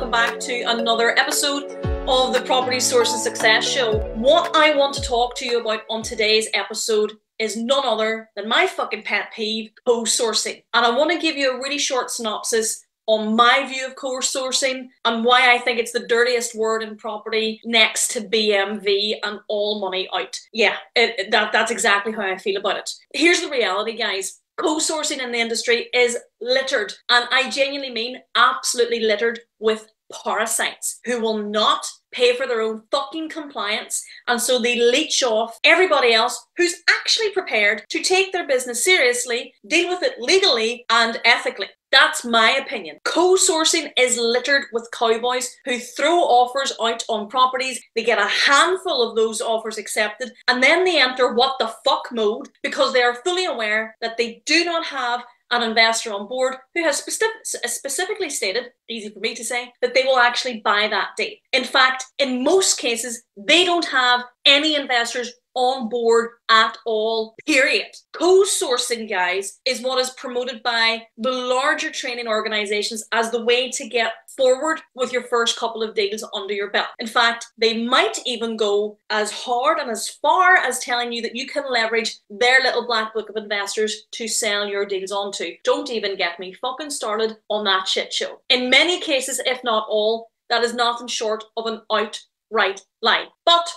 welcome back to another episode of the Property Source and Success Show. What I want to talk to you about on today's episode is none other than my fucking pet peeve, co-sourcing. And I want to give you a really short synopsis on my view of co-sourcing and why I think it's the dirtiest word in property next to BMV and all money out. Yeah, that's exactly how I feel about it. Here's the reality, guys. Co-sourcing in the industry is littered, and I genuinely mean absolutely littered, with parasites who will not pay for their own fucking compliance, and so they leech off everybody else who's actually prepared to take their business seriously, deal with it legally and ethically. That's my opinion. Co-sourcing is littered with cowboys who throw offers out on properties. They get a handful of those offers accepted, and then they enter what the fuck mode because they are fully aware that they do not have an investor on board who has specifically stated, easy for me to say, that they will actually buy that deal. In fact, in most cases, they don't have any investors on board at all, period. Co-sourcing, guys, is what is promoted by the larger training organizations as the way to get forward with your first couple of deals under your belt. In fact, they might even go as hard and as far as telling you that you can leverage their little black book of investors to sell your deals onto. Don't even get me fucking started on that shit show. In many cases, if not all, that is nothing short of an outright lie. But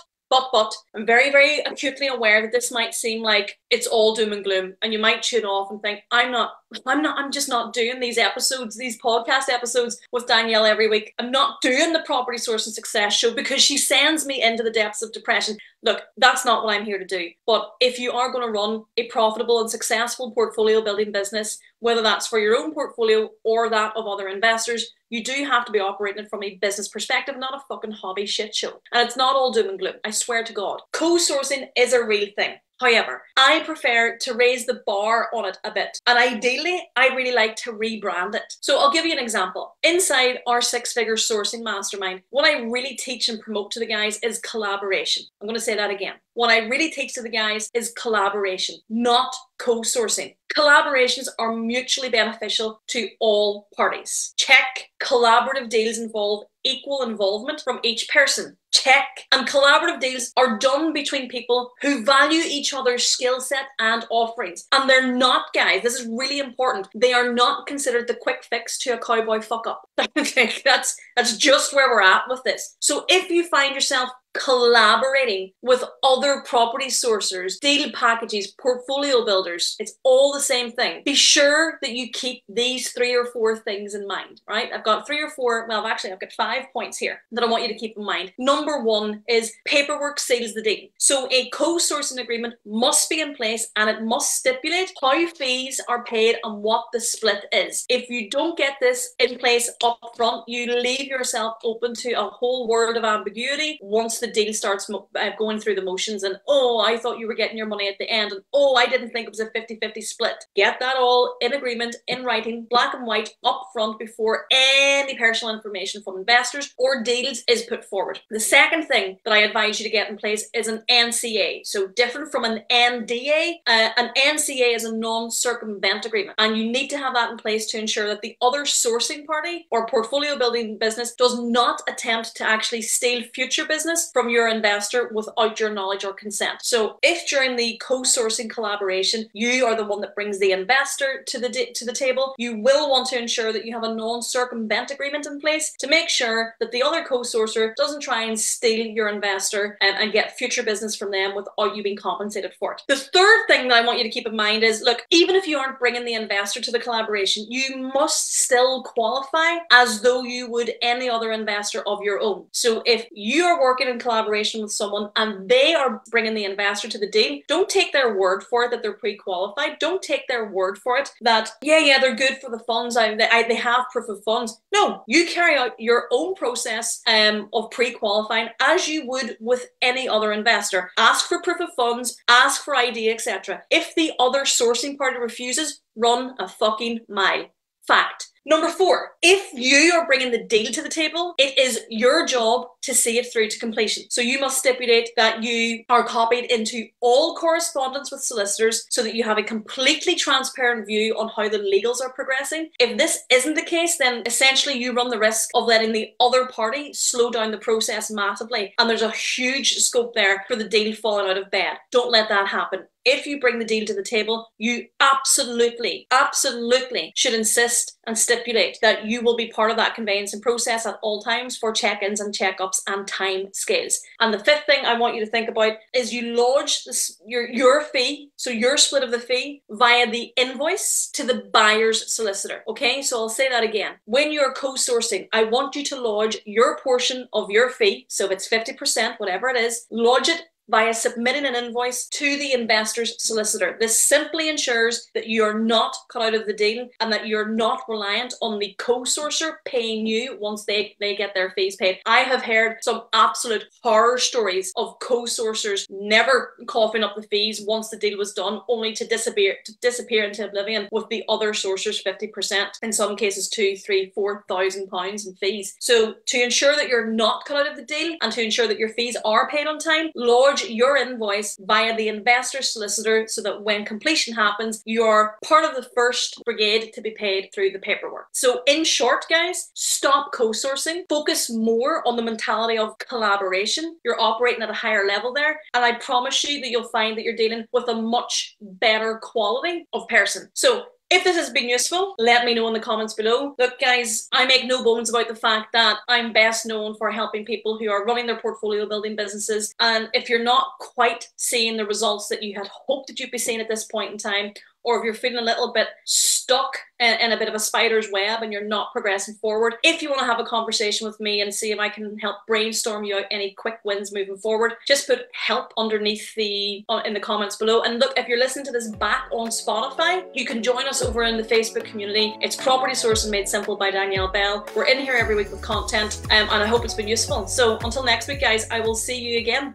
I'm very, very acutely aware that this might seem like it's all doom and gloom, and you might tune off and think, I'm just not doing these episodes, these podcast episodes with Danielle every week. I'm not doing the Property Source and Success Show because she sends me into the depths of depression. Look, that's not what I'm here to do. But if you are going to run a profitable and successful portfolio building business, whether that's for your own portfolio or that of other investors, you do have to be operating from a business perspective, not a fucking hobby shit show. And it's not all doom and gloom, I swear to God. Co-sourcing is a real thing. However, I prefer to raise the bar on it a bit. And ideally, I really like to rebrand it. So I'll give you an example. Inside our six-figure sourcing mastermind, what I really teach and promote to the guys is collaboration. I'm going to say that again. What I really teach to the guys is collaboration, not co-sourcing. Collaborations are mutually beneficial to all parties. Check. Collaborative deals involve equal involvement from each person. Check. And collaborative deals are done between people who value each other's skill set and offerings. And they're not, guys, this is really important, they are not considered the quick fix to a cowboy fuck up. That's just where we're at with this. So if you find yourself collaborating with other property sourcers, deal packages, portfolio builders, it's all the same thing. Be sure that you keep these 3 or 4 things in mind, right? I've got 3 or 4, well, actually, I've got 5 points here that I want you to keep in mind. Number 1 is paperwork seals the deal. So a co-sourcing agreement must be in place, and it must stipulate how fees are paid and what the split is. If you don't get this in place up front, you leave yourself open to a whole world of ambiguity once the deal starts going through the motions, and oh, I thought you were getting your money at the end, and oh, I didn't think it was a 50-50 split. Get that all in agreement, in writing, black and white, up front before any personal information from investors or deals is put forward. The second thing that I advise you to get in place is an NCA. So different from an NDA, an NCA is a non-circumvent agreement, and you need to have that in place to ensure that the other sourcing party or portfolio building business does not attempt to actually steal future business from your investor without your knowledge or consent. So if during the co-sourcing collaboration you are the one that brings the investor to the table, you will want to ensure that you have a non-circumvent agreement in place to make sure that the other co-sourcer doesn't try and steal your investor and get future business from them without you being compensated for it. The third thing that I want you to keep in mind is, look, even if you aren't bringing the investor to the collaboration, you must still qualify as though you would any other investor of your own. So if you are working in collaboration with someone and they are bringing the investor to the deal, don't take their word for it that they're pre-qualified. Don't take their word for it that, yeah, they're good for the funds, they have proof of funds. No, you carry out your own process of pre-qualifying as you would with any other investor. Ask for proof of funds, ask for ID, etc. If the other sourcing party refuses, run a fucking mile. Fact. Number 4, if you are bringing the deal to the table, it is your job to see it through to completion. So you must stipulate that you are copied into all correspondence with solicitors so that you have a completely transparent view on how the legals are progressing. If this isn't the case, then essentially you run the risk of letting the other party slow down the process massively, and there's a huge scope there for the deal falling out of bed. Don't let that happen. If you bring the deal to the table, you absolutely should insist and stipulate that you will be part of that conveyancing process at all times for check-ins and check-ups and time scales. And the 5th thing I want you to think about is you lodge your fee, so your split of the fee, via the invoice to the buyer's solicitor. Okay, so I'll say that again. When you're co-sourcing, I want you to lodge your portion of your fee, so if it's 50%, whatever it is, lodge it via submitting an invoice to the investor's solicitor. This simply ensures that you are not cut out of the deal and that you're not reliant on the co-sourcer paying you once they get their fees paid. I have heard some absolute horror stories of co-sourcers never coughing up the fees once the deal was done, only to disappear into oblivion with the other sourcer's 50%, in some cases 2, 3, 4,000 pounds in fees. So to ensure that you're not cut out of the deal and to ensure that your fees are paid on time, lodge your invoice via the investor solicitor so that when completion happens, you're part of the first brigade to be paid through the paperwork. So in short, guys, stop co-sourcing. Focus more on the mentality of collaboration. You're operating at a higher level there, and I promise you that you'll find that you're dealing with a much better quality of person. So if this has been useful, let me know in the comments below. Look, guys, I make no bones about the fact that I'm best known for helping people who are running their portfolio building businesses. And if you're not quite seeing the results that you had hoped that you'd be seeing at this point in time, or if you're feeling a little bit stuck in a bit of a spider's web and you're not progressing forward, if you want to have a conversation with me and see if I can help brainstorm you out any quick wins moving forward, just put help underneath in the comments below. And look, if you're listening to this back on Spotify, you can join us over in the Facebook community. It's Property Sourcing Made Simple by Danielle Bell. We're in here every week with content, and I hope it's been useful. So until next week, guys, I will see you again.